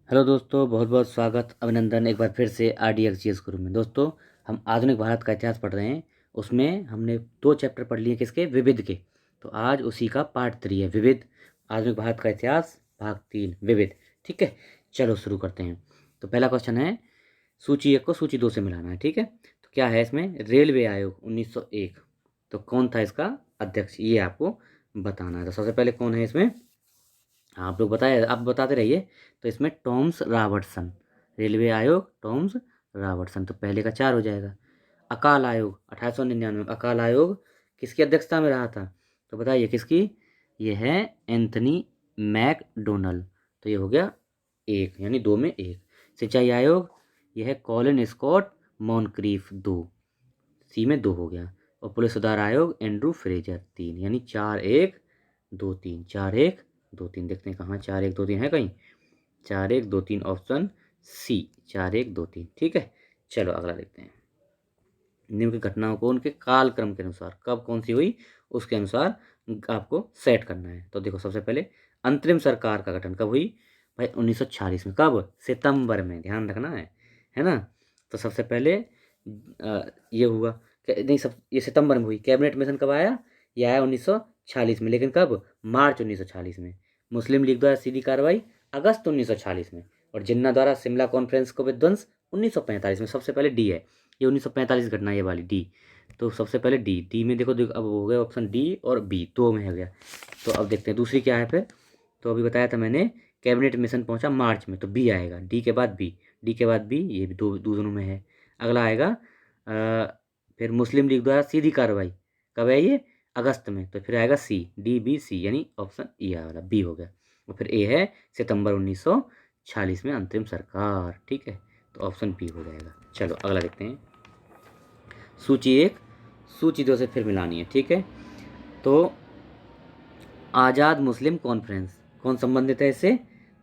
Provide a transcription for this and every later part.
Hello दोस्तों, बहुत बहुत स्वागत अभिनंदन एक बार फिर से RDX GS गुरु में। दोस्तों, हम आधुनिक भारत का इतिहास पढ़ रहे हैं। उसमें हमने 2 चैप्टर पढ़ लिए किसके, विविध के। तो आज उसी का पार्ट 3 है, विविध आधुनिक भारत का इतिहास भाग 3 विविध। ठीक है, चलो शुरू करते हैं। तो पहला क्वेश्चन है, सूची 1 को सूची 2 से मिलाना है। ठीक है, तो क्या है इसमें, रेलवे आयोग 1901। तो कौन था इसका अध्यक्ष, ये आपको बताना है। तो सबसे पहले कौन है इसमें, आप लोग बताए, आप बताते रहिए। तो इसमें टॉम्स रॉबर्टसन, रेलवे आयोग टॉम्स रॉबर्टसन। तो पहले का 4 हो जाएगा। अकाल आयोग 1899, अकाल आयोग किसकी अध्यक्षता में रहा था, तो बताइए किसकी। ये है एंथनी मैकडोनल्ड। तो ये हो गया 1, यानी 2 में 1। सिंचाई आयोग, यह है कॉलिन स्कॉट मॉनक्रीफ 2, सी में 2 हो गया। और पुलिस सुधार आयोग एंड्रू फ्रेजर 3, यानी 4-1-2-3, 4-1-2-3। देखते हैं कहाँ 4-1-2-3 है, कहीं 4-1-2-3 ऑप्शन सी, 4-1-2-3। ठीक है, चलो अगला देखते हैं। निम्न की घटनाओं को उनके कालक्रम के अनुसार, कब कौन सी हुई उसके अनुसार आपको सेट करना है। तो देखो, सबसे पहले अंतरिम सरकार का गठन कब हुई भाई, 1946 में। कब, सितंबर में, ध्यान रखना है ना। तो सबसे पहले ये हुआ नहीं, सब ये सितंबर में हुई। कैबिनेट मिशन कब आया, ये आया 1946 में, लेकिन कब, मार्च 1946 में। मुस्लिम लीग द्वारा सीधी कार्रवाई अगस्त 1946 में। और जिन्ना द्वारा शिमला कॉन्फ्रेंस को विध्वंस 1945 में। सबसे पहले डी है, ये 1945 घटना, ये वाली डी। तो सबसे पहले डी में देखो, अब हो गया ऑप्शन डी और बी, 2 में हो गया। तो अब देखते हैं दूसरी क्या है फिर। तो अभी बताया था मैंने, कैबिनेट मिशन पहुंचा मार्च में, तो बी आएगा। डी के बाद बी, डी के बाद बी, ये भी दो दोनों में है। अगला आएगा फिर मुस्लिम लीग द्वारा सीधी कार्रवाई कब है, ये अगस्त में। तो फिर आएगा सी, डी बी सी, यानी ऑप्शन ई वाला बी हो गया। और फिर ए है सितंबर 1946 में अंतरिम सरकार। ठीक है, तो ऑप्शन बी हो जाएगा। चलो अगला देखते हैं। सूची 1 सूची 2 से फिर मिलानी है। ठीक है, तो आज़ाद मुस्लिम कॉन्फ्रेंस कौन संबंधित है इससे,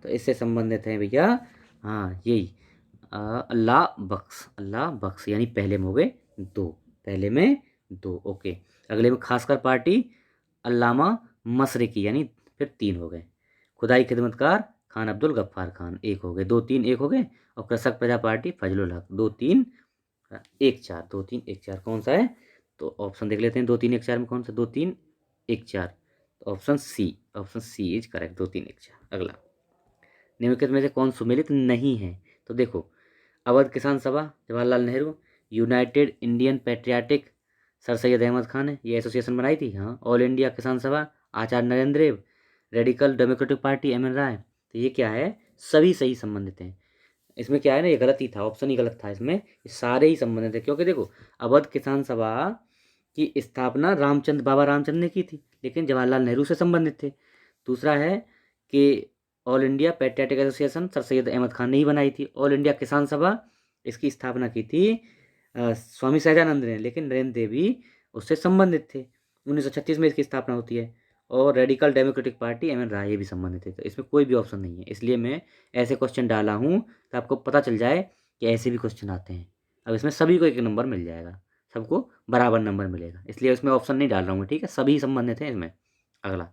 तो इससे संबंधित है भैया, हाँ यही अल्लाह बख्श, यानी पहले में हो गए 2, पहले में 2। ओके, अगले में खासकर पार्टी अल्लामा मशरिकी, यानी फिर 3 हो गए। खुदाई खिदमतकार खान अब्दुल गफ्फार खान 1 हो गए, 2-3-1 हो गए। और कृषक प्रजा पार्टी फजलुल हक 2-3-1-4, 2-3-1-4 कौन सा है। तो ऑप्शन देख लेते हैं, 2-3-1-4 में कौन सा, 2-3-1-4। तो ऑप्शन सी इज करेक्ट, 2-3-1-4। अगला, निम्नलिखित में से कौन सुमेलित नहीं है। तो देखो, Awadh Kisan Sabha Jawaharlal Nehru, United Indian Patriotic Sir Syed Ahmad Khan है, ये एसोसिएशन बनाई थी। हाँ, ऑल इंडिया किसान सभा आचार्य नरेंद्र देव, रेडिकल डेमोक्रेटिक पार्टी MN राय। तो ये क्या है, सभी सही संबंधित हैं। इसमें क्या है ना, ये गलत ही था, ऑप्शन ही गलत था इसमें। ये सारे ही संबंधित है, क्योंकि देखो, अवध किसान सभा की स्थापना बाबा रामचंद्र ने की थी, लेकिन जवाहरलाल नेहरू से संबंधित थे। दूसरा है कि All India Patriotic Association Sir Syed Ahmad Khan ने ही बनाई थी। ऑल इंडिया किसान सभा, इसकी स्थापना की थी स्वामी सहजानंद ने, लेकिन नरेंद्र देव भी उससे संबंधित थे। 1936 में इसकी स्थापना होती है। और रेडिकल डेमोक्रेटिक पार्टी MN राय, ये भी संबंधित है। तो इसमें कोई भी ऑप्शन नहीं है, इसलिए मैं ऐसे क्वेश्चन डाला हूँ तो आपको पता चल जाए कि ऐसे भी क्वेश्चन आते हैं। अब इसमें सभी को 1 नंबर मिल जाएगा, सबको बराबर नंबर मिलेगा, इसलिए इसमें ऑप्शन नहीं डाल रहा हूँ मैं। ठीक है, सभी संबंधित हैं इसमें। अगला,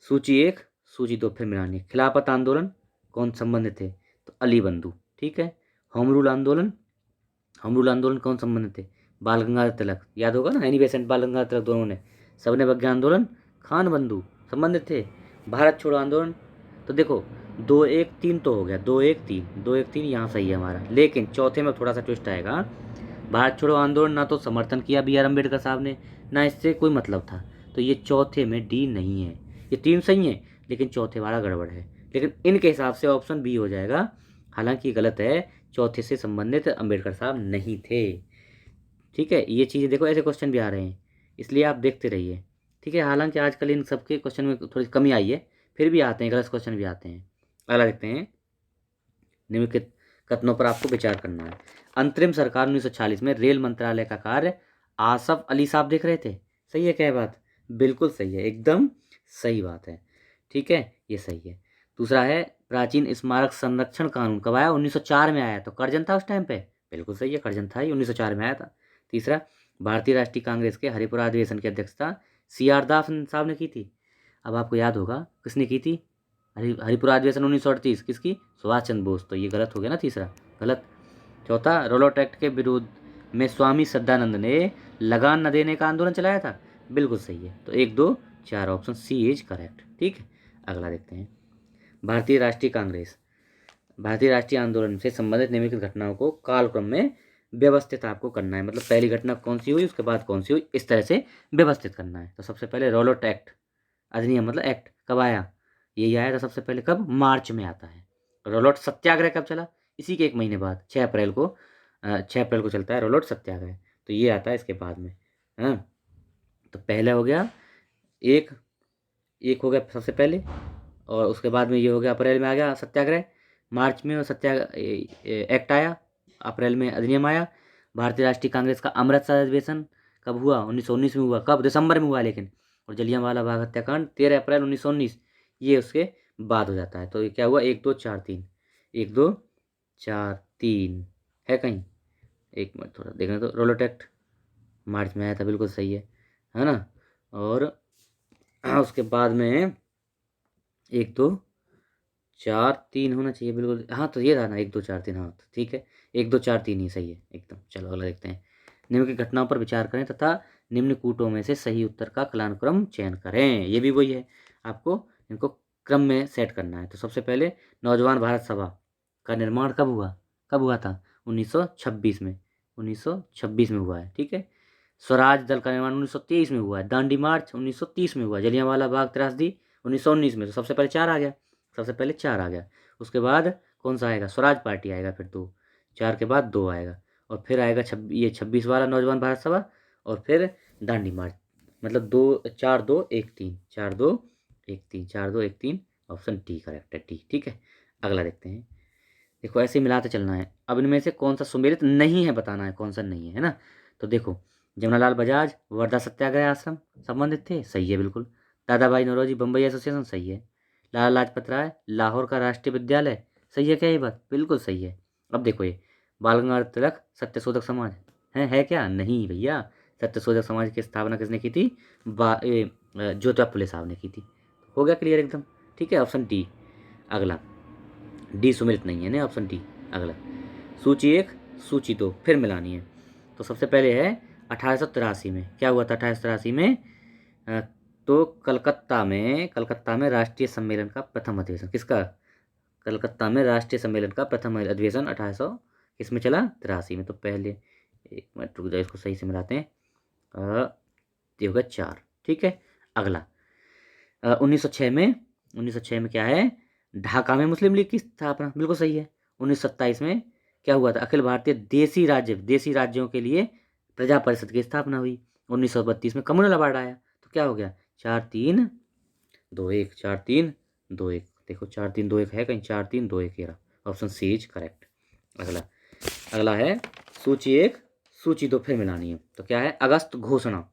सूची 1 सूची 2 फिर मिलानी है। खिलाफत आंदोलन कौन संबंधित थे, तो अली बंधु। ठीक है, होम रूल आंदोलन, होम रूल आंदोलन कौन संबंधित थे, बाल गंगाधर तिलक, याद होगा ना, एनी बेसेंट बाल गंगाधर तिलक दोनों ने। सबने बग्घा आंदोलन खान बंधु संबंधित थे। भारत छोड़ो आंदोलन, तो देखो 2-1-3 तो हो गया, 2-1-3 यहाँ सही है हमारा, लेकिन चौथे में थोड़ा सा ट्विस्ट आएगा। भारत छोड़ो आंदोलन ना तो समर्थन किया BR अम्बेडकर साहब ने, ना इससे कोई मतलब था। तो ये चौथे में डी नहीं है। ये 3 सही है, लेकिन चौथे वाला गड़बड़ है, लेकिन इनके हिसाब से ऑप्शन बी हो जाएगा। हालांकि गलत है, चौथे से संबंधित अम्बेडकर साहब नहीं थे। ठीक है, ये चीज़ें देखो, ऐसे क्वेश्चन भी आ रहे हैं, इसलिए आप देखते रहिए। ठीक है, हालांकि आजकल इन सबके क्वेश्चन में थोड़ी कमी आई है, फिर भी आते हैं, गलत क्वेश्चन भी आते हैं। अगला देखते हैं। निम्नलिखित कथनों पर आपको विचार करना है। अंतरिम सरकार 1946 में रेल मंत्रालय का कार्य आसफ अली साहब देख रहे थे। सही है क्या बात, बिल्कुल सही है, एकदम सही बात है। ठीक है, ये सही है। दूसरा है, प्राचीन स्मारक संरक्षण कानून कब आया, 1904 में आया। तो कर्जन था उस टाइम पे, बिल्कुल सही है, कर्जन था ही, 1904 में आया था। तीसरा, भारतीय राष्ट्रीय कांग्रेस के हरिपुरा अधिवेशन की अध्यक्षता CR दास साहब ने की थी। अब आपको याद होगा किसने की थी, हरिपुरा अधिवेशन 1938 किसकी? सुभाष चंद्र बोस। तो ये गलत हो गया ना, तीसरा गलत। चौथा, रोलोट एक्ट के विरोध में स्वामी श्रद्धानंद ने लगान न देने का आंदोलन चलाया था। बिल्कुल सही है। तो 1 2 4 ऑप्शन सी इज करेक्ट। ठीक है, अगला देखते हैं। भारतीय राष्ट्रीय कांग्रेस, भारतीय राष्ट्रीय आंदोलन से संबंधित निम्नलिखित घटनाओं को कालक्रम में व्यवस्थित आपको करना है। मतलब पहली घटना कौन सी हुई, उसके बाद कौन सी हुई, इस तरह से व्यवस्थित करना है। तो सबसे पहले रोलोट एक्ट, अधिनियम मतलब एक्ट कब आया? यही आया था सबसे पहले। कब? मार्च में आता है। रोलोट सत्याग्रह कब चला? इसी के 1 महीने बाद, 6 अप्रैल को 6 अप्रैल को चलता है रोलोट सत्याग्रह। तो ये आता है इसके बाद में। हाँ, तो पहला हो गया एक, एक हो गया सबसे पहले, और उसके बाद में ये हो गया अप्रैल में आ गया सत्याग्रह, मार्च में एक्ट आया, अप्रैल में अधिनियम आया। भारतीय राष्ट्रीय कांग्रेस का अमृतसर अधिवेशन कब हुआ? 1919 में हुआ। कब? दिसंबर में हुआ लेकिन। और जलियांवाला बाग हत्याकांड 13 अप्रैल 1919, ये उसके बाद हो जाता है। तो ये क्या हुआ? 1 2 4 3, 1 2 4 3 है कहीं? एक मिनट थोड़ा देखना। तो रोलोट एक्ट मार्च में आया था, बिल्कुल सही है ना। और उसके बाद में 1 2 4 3 होना चाहिए, बिल्कुल। हाँ, तो ये था ना 1 2 4 3। हाँ, तो ठीक है, 1 2 4 3 ही सही है एकदम। चलो अगला देखते हैं। निम्न की घटनाओं पर विचार करें तथा निम्न कूटों में से सही उत्तर का कालानुक्रम चयन करें। ये भी वही है, आपको इनको क्रम में सेट करना है। तो सबसे पहले नौजवान भारत सभा का निर्माण कब हुआ? कब हुआ था? 1926 में, 1926 में हुआ है। ठीक है। स्वराज दल का निर्माण 1923 में हुआ है। दांडी मार्च 1930 में हुआ है। जलियांवाला बाग त्रासदी 1919 में। तो सबसे पहले 4 आ गया, सबसे पहले 4 आ गया। उसके बाद कौन सा आएगा? स्वराज पार्टी आएगा, फिर 2, 4 के बाद 2 आएगा, और फिर आएगा 26 वाला नौजवान भारत सभा, और फिर दांडी मार्च। मतलब 2 4 2 1 3, 4 2 1 3, 4 2 1 3, ऑप्शन डी करेक्ट है, डी। ठीक है, अगला देखते हैं। देखो ऐसे ही मिलाते चलना है। अब इनमें से कौन सा सुमेलित नहीं है बताना है, कौन सा नहीं है ना। तो देखो, जमनालाल बजाज वर्धा सत्याग्रह आश्रम संबंधित थे, सही है बिल्कुल। दादा भाई नौरोजी बम्बई एसोसिएशन, सही है। लाला लाजपत राय लाहौर का राष्ट्रीय विद्यालय, सही है क्या ये बात? बिल्कुल सही है। अब देखो ये बाल गंगाधर तिलक सत्यशोधक समाज है क्या? नहीं भैया, सत्यशोधक समाज की स्थापना किसने की थी? ज्योतिबा फुले साहब ने की थी। हो गया क्लियर एकदम। ठीक है, ऑप्शन डी। अगला डी सुमेलित नहीं है ना, ऑप्शन डी अगला। सूची 1 सूची 2 फिर मिलानी है। तो सबसे पहले है 1883 में क्या हुआ था? 1883 में तो कलकत्ता में राष्ट्रीय सम्मेलन का प्रथम अधिवेशन किसका? कलकत्ता में राष्ट्रीय सम्मेलन का प्रथम अधिवेशन 1800 किसमें चला? 83 में। तो पहले एक मिनट रुक जाए, इसको सही से मिलाते हैं। ये होगा 4। ठीक है, अगला 1906 में, 1906 में क्या है? ढाका में मुस्लिम लीग की स्थापना, बिल्कुल सही है। 1927 में क्या हुआ था? अखिल भारतीय देसी राज्यों के लिए प्रजा परिषद की स्थापना हुई। 1932 में कम्युनल अवार्ड आया। तो क्या हो गया? 4 3 2 1, 4 3 2 1। देखो 4 3 2 1 है कहीं? 4 3 2 1 ये रहा, ऑप्शन सी इज करेक्ट। अगला अगला है सूची 1 सूची 2 फिर मिलानी है। तो क्या है? अगस्त घोषणा,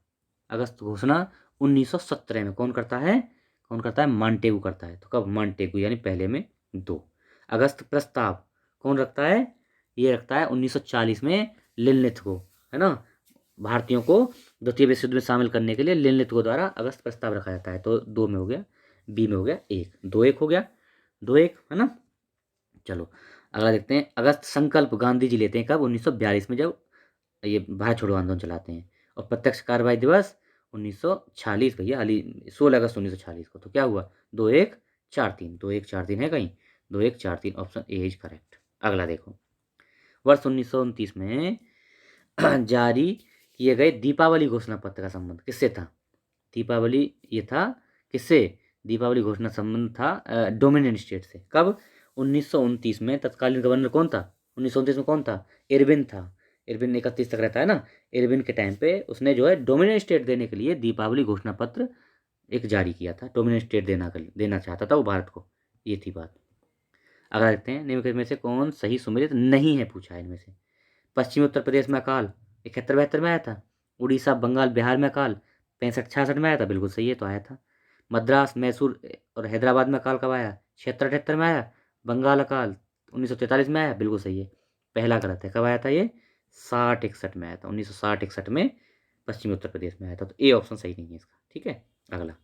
अगस्त घोषणा 1917 में कौन करता है? कौन करता है? मॉन्टेगू करता है। तो कब? मॉन्टेगू, यानी पहले में 2। अगस्त प्रस्ताव कौन रखता है? ये रखता है 1940 में लिनलिथगो, है ना। भारतीयों को द्वितीय विश्व युद्ध में शामिल करने के लिए लिनलिथगो द्वारा अगस्त प्रस्ताव रखा जाता है। तो 2 में हो गया, बी में हो गया 1, 2 1 हो गया, 2 1 है ना। चलो अगला देखते हैं। अगस्त संकल्प गांधी जी लेते हैं कब? 1942 में, जब ये भारत छोड़ो आंदोलन चलाते हैं। और प्रत्यक्ष कार्रवाई दिवस 1946 भैया, हाली 16 अगस्त 1946 को। तो क्या हुआ? 2 1 4 3, 2 1 4 3 है कहीं? 2 1 4 3, ऑप्शन ए इज करेक्ट। अगला देखो, वर्ष 1929 में जारी किए गए दीपावली घोषणा पत्र का संबंध किससे था? दीपावली ये था किससे? दीपावली घोषणा संबंध था डोमिनियन स्टेट से। कब? 1929 में। तत्कालीन गवर्नर कौन था? 1929 में कौन था? इरविन था। इरविन 31 तक रहता है ना। इरविन के टाइम पे उसने जो है डोमिनियन स्टेट देने के लिए दीपावली घोषणा पत्र एक जारी किया था। डोमिनियन स्टेट देना चाहता था वो भारत को, ये थी बात। अगला देखते हैं, निम्नलिखित में से कौन सही सुमेलित नहीं है, पूछा है इनमें से। पश्चिमी उत्तर प्रदेश में अकाल 71 72 में आया था। उड़ीसा बंगाल बिहार में अकाल 65 66 में आया था, बिल्कुल सही है, तो आया था। मद्रास मैसूर और हैदराबाद में अकाल कब आया? 76 78 में आया। बंगाल अकाल 1943 में आया, बिल्कुल सही है। पहला गलत है, कब आया था ये? 60 61 में आया था, 1960 61 में पश्चिमी उत्तर प्रदेश में आया था। तो ए ऑप्शन सही नहीं है इसका। ठीक है, अगला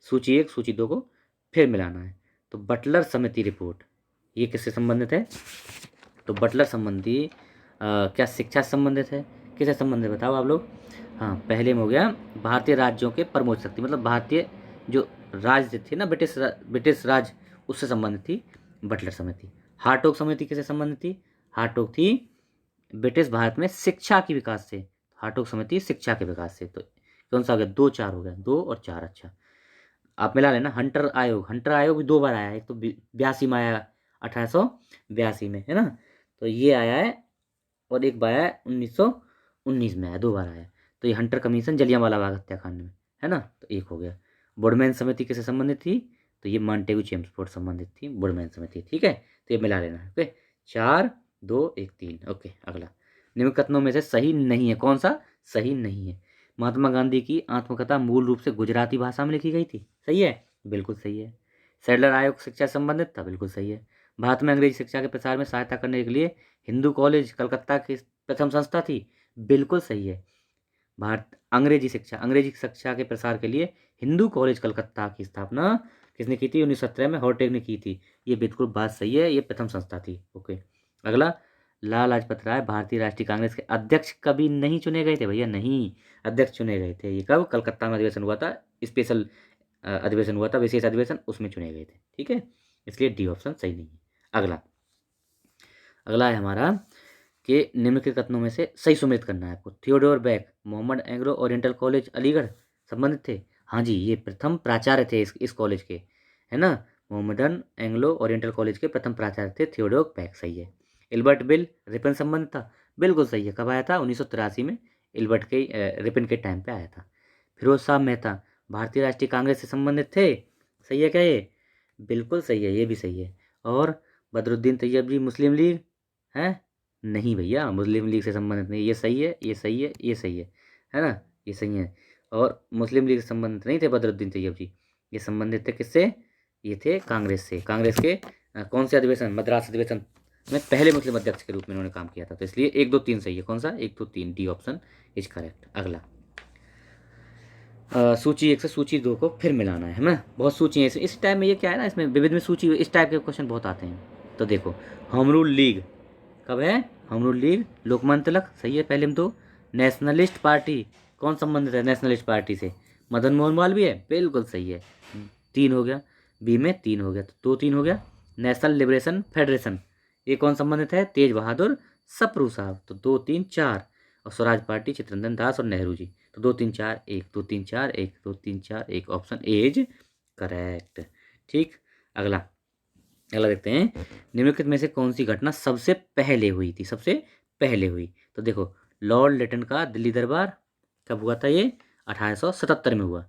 सूची 1 सूची 2 को फिर मिलाना है। तो बटलर समिति रिपोर्ट ये किससे संबंधित है? तो बटलर संबंधी क्या शिक्षा से संबंधित है, किससे संबंधित बताओ आप लोग? हाँ, पहले में हो गया भारतीय राज्यों के प्रमुख शक्ति, मतलब भारतीय जो राज्य थे ना, ब्रिटिश राज, उससे संबंधित थी बटलर समिति। हार्टोग समिति किससे संबंधित थी? हार्टोग थी ब्रिटिश भारत में शिक्षा के विकास से। हार्टोग समिति शिक्षा के विकास से। तो कौन सा हो गया? 2 4 हो गया, 2 और 4। अच्छा, आप मिला लेना। हंटर आयोग भी 2 बार आया है, एक तो 82 में आया, 1882 में, है ना, तो ये आया है, और एक बार आया 1919 में आया, 2 बार आया। तो ये हंटर कमीशन जलियांवाला बाग हत्याकांड में, है ना, तो एक हो गया। वुडमैन समिति किससे संबंधित थी? तो ये मॉन्टेगू चेम्सफोर्ड संबंधित थी, वुडमैन समिति, ठीक है, तो ये मिला लेना है। ओके, 4 2 1 3। ओके, अगला, निम्न कथनों में से सही नहीं है, कौन सा सही नहीं है? महात्मा गांधी की आत्मकथा मूल रूप से गुजराती भाषा में लिखी गई थी, सही है, बिल्कुल सही है। सैडलर आयोग शिक्षा से संबंधित था, बिल्कुल सही है। भारत में अंग्रेजी शिक्षा के प्रसार में सहायता करने के लिए हिंदू कॉलेज कलकत्ता की प्रथम संस्था थी, बिल्कुल सही है। अंग्रेजी शिक्षा के प्रसार के लिए हिंदू कॉलेज कलकत्ता की स्थापना किसने की थी? 1917 में हॉटेग ने की थी, ये बिल्कुल बात सही है, ये प्रथम संस्था थी। ओके, अगला, लाला लाजपत राय भारतीय राष्ट्रीय कांग्रेस के अध्यक्ष कभी नहीं चुने गए थे? भैया नहीं, अध्यक्ष चुने गए थे। ये कब? कलकत्ता में अधिवेशन हुआ था, स्पेशल अधिवेशन हुआ था, विशेष अधिवेशन, उसमें चुने गए थे, ठीक है, इसलिए डी ऑप्शन सही नहीं है। अगला है हमारा कि निम्नलिखित कथनों में से सही सुमेलित करना है आपको। Theodore Beck Mohammad Anglo Oriental College Aligarh संबंधित थे? हाँ जी, ये प्रथम प्राचार्य थे इस कॉलेज के, है ना, मोहम्मदन एंग्लो ओरिएंटल कॉलेज के प्रथम प्राचार्य थे थियोडोर बेक, सही है। इल्बर्ट बिल रिपन संबंधित था, बिल्कुल सही है। कब आया था? 1983 में इल्बर्ट के रिपन के टाइम पे आया था। फिरोज शाह मेहता भारतीय राष्ट्रीय कांग्रेस से संबंधित थे, सही है क्या ये? बिल्कुल सही है, ये भी सही है। और बदरुद्दीन तैयब जी मुस्लिम लीग है? नहीं भैया, मुस्लिम लीग से संबंधित नहीं, ये सही है, ये सही है, ये सही है ना, ये सही है। और मुस्लिम लीग से संबंधित नहीं थे बदरुद्दीन तैयब जी, ये संबंधित थे किससे? ये थे कांग्रेस से। कांग्रेस के कौन से अधिवेशन? मद्रास अधिवेशन में पहले मुस्लिम अध्यक्ष के रूप में उन्होंने काम किया था, तो इसलिए 1 2 3 सही है। कौन सा? 1 2 3, डी ऑप्शन इज करेक्ट। अगला, सूची 1 से सूची 2 को फिर मिलाना है ना, बहुत सूची है इस टाइम में, ये क्या है ना, इसमें विविध में सूची, इस टाइप के क्वेश्चन बहुत आते हैं। तो देखो, होम रूल लीग कब है? Home rule league Lokmanya Tilak, सही है, पहले में 2। नेशनलिस्ट पार्टी कौन संबंधित है नेशनलिस्ट पार्टी से? मदन मोहन मालवीय है, बिल्कुल सही है, 3 हो गया। बी में 3 हो गया, तो 2 3 हो गया। नेशनल लिबरेशन फेडरेशन ये कौन संबंधित है? तेज बहादुर सप्रू साहब, तो 2 3 4। और स्वराज पार्टी चित्तरंजन दास और नेहरू जी, तो 2 3 4 1, 2 3 4 1, 2 3 4 1, ऑप्शन ए इज करेक्ट। ठीक, अगला देखते हैं, निम्नलिखित में से कौन सी घटना सबसे पहले हुई थी? सबसे पहले हुई, तो देखो, लॉर्ड लिटन का दिल्ली दरबार कब हुआ था? ये 1877 में हुआ।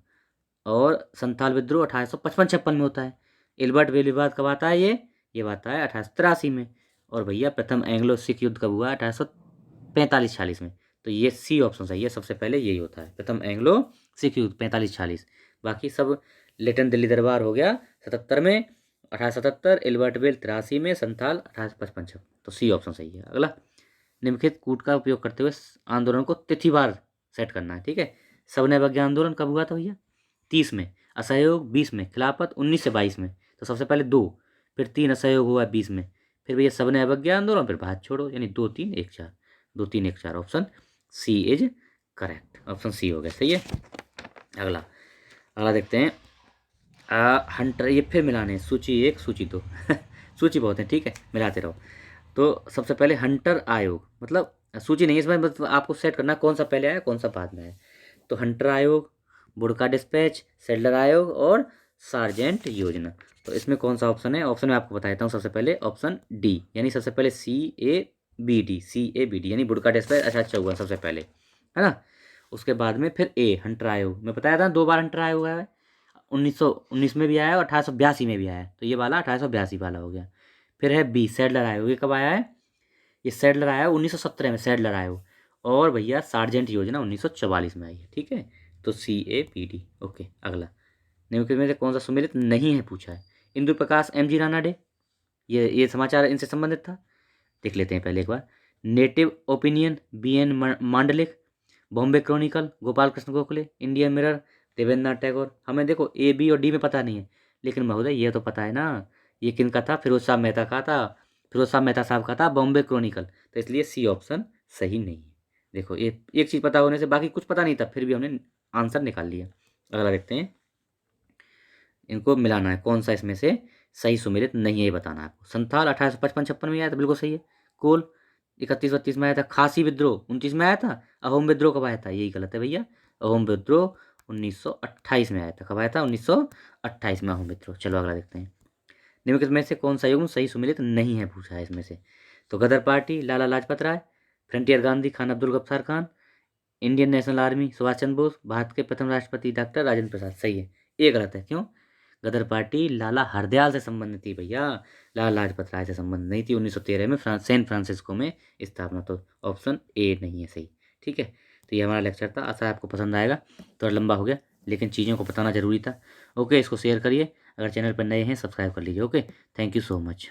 और संथाल विद्रोह 1855-56 में होता है। इल्बर्ट बेल विवाद कब आता है? ये आता है 1883 में। और भैया प्रथम एंग्लो सिख युद्ध कब हुआ? 1845-46 में। तो ये सी ऑप्शन सही है, सबसे पहले यही होता है, प्रथम एंग्लो सिख युद्ध 45-46। बाकी सब, लिटन दिल्ली दरबार हो गया 77 में, 1877, इल्बर्ट बेल 83 में, संथाल 1855, तो सी ऑप्शन सही है। अगला, निम्नलिखित कूट का उपयोग करते हुए आंदोलन को तिथिवार सेट करना है, ठीक है। सविनय अवज्ञा आंदोलन कब हुआ था भैया? 30 में, असहयोग 20 में, खिलाफत 19 से 22 में। तो सबसे पहले 2, फिर 3 असहयोग हुआ 20 में, फिर भैया सविनय अवज्ञा आंदोलन, फिर भारत छोड़ो, यानी 2 3 1 4, 2 3 1 4, option C is correct, option C हो गया, सही है। अगला देखते हैं, हंटर, ये फिर मिलाने हैं, सूची 1 सूची 2 सूची बहुत है, ठीक है, मिलाते रहो। तो सबसे पहले हंटर आयोग, मतलब सूची नहीं, इसमें मतलब आपको सेट करना कौन सा पहले आया कौन सा बाद में आया। तो हंटर आयोग, बुड़का डिस्पैच, सेडलर आयोग और सार्जेंट योजना, तो इसमें कौन सा ऑप्शन है? ऑप्शन मैं आपको बता देता हूँ। सबसे पहले ऑप्शन डी, यानी सबसे पहले CABD यानी बुड़का डिस्पैच, अच्छा हुआ सबसे पहले, है ना। उसके बाद में फिर ए, हंटर आयोग, मैं बताया था 2 बार हंटर आयोग आया है, 1919 में भी आया है और 1882 में भी आया है, तो ये वाला 1882 वाला हो गया। फिर है बी, सैडलर आयोग, ये कब आया है? ये सैडलर आया 1917 में, सैडलर आयोग। और भैया सार्जेंट योजना 1944 में आई है, ठीक है, तो CAPD। ओके, अगला, निम्नलिखित में से कौन सा सुमेलित नहीं है पूछा है। इंदु प्रकाश MG राणा डे, ये समाचार इनसे संबंधित था, देख लेते हैं पहले एक बार। Native opinion BN Mandlik, Bombay chronicle Gopal Krishna Gokhale, Indian mirror Devendranath Tagore. हमें देखो A B और D में पता नहीं है, लेकिन महोदय ये तो पता है ना, ये किनका था, फिरोज शाह मेहता का था, फिरोज शाह मेहता साहब का था बॉम्बे क्रॉनिकल, तो इसलिए सी ऑप्शन सही नहीं है। देखो ये एक चीज़ पता होने से बाकी कुछ पता नहीं था, फिर भी हमने आंसर निकाल लिया। अगला देखते हैं, इनको मिलाना है कौन सा इसमें से सही सुमेलित नहीं है, ये बताना है आपको। संथाल 1855-56 में आया था, बिल्कुल सही है। कोल 31-32 में आया था। खासी विद्रोह 29 में आया था। अहोम विद्रोह कब आया था, यही गलत है भैया। अहोम विद्रोह 1928 में आया था। कब आया था, 1928 में अहोम विद्रोह। चलो अगला देखते हैं, निम्नलिखित में से कौन सा युग्म सही सुमेलित नहीं है, पूछा है इसमें से। तो Ghadar party Lala Lajpat Rai, frontier Gandhi Khan Abdul Ghaffar Khan, Indian national army Subhash Chandra Bose, Bharat के प्रथम राष्ट्रपति डॉक्टर राजेंद्र प्रसाद। सही है, ये गलत है। क्यों, गदर पार्टी लाला हरदयाल से संबंधित थी भैया, लाला लाजपत राय से संबंध नहीं थी। 1913 में सैन फ्रांसिस्को में स्थापना, तो ऑप्शन ए नहीं है सही। ठीक है, तो ये हमारा लेक्चर था, आशा है आपको पसंद आएगा। थोड़ा लंबा हो गया लेकिन चीज़ों को बताना जरूरी था। ओके, इसको शेयर करिए, अगर चैनल पर नए हैं सब्सक्राइब कर लीजिए। Okay, thank you so much.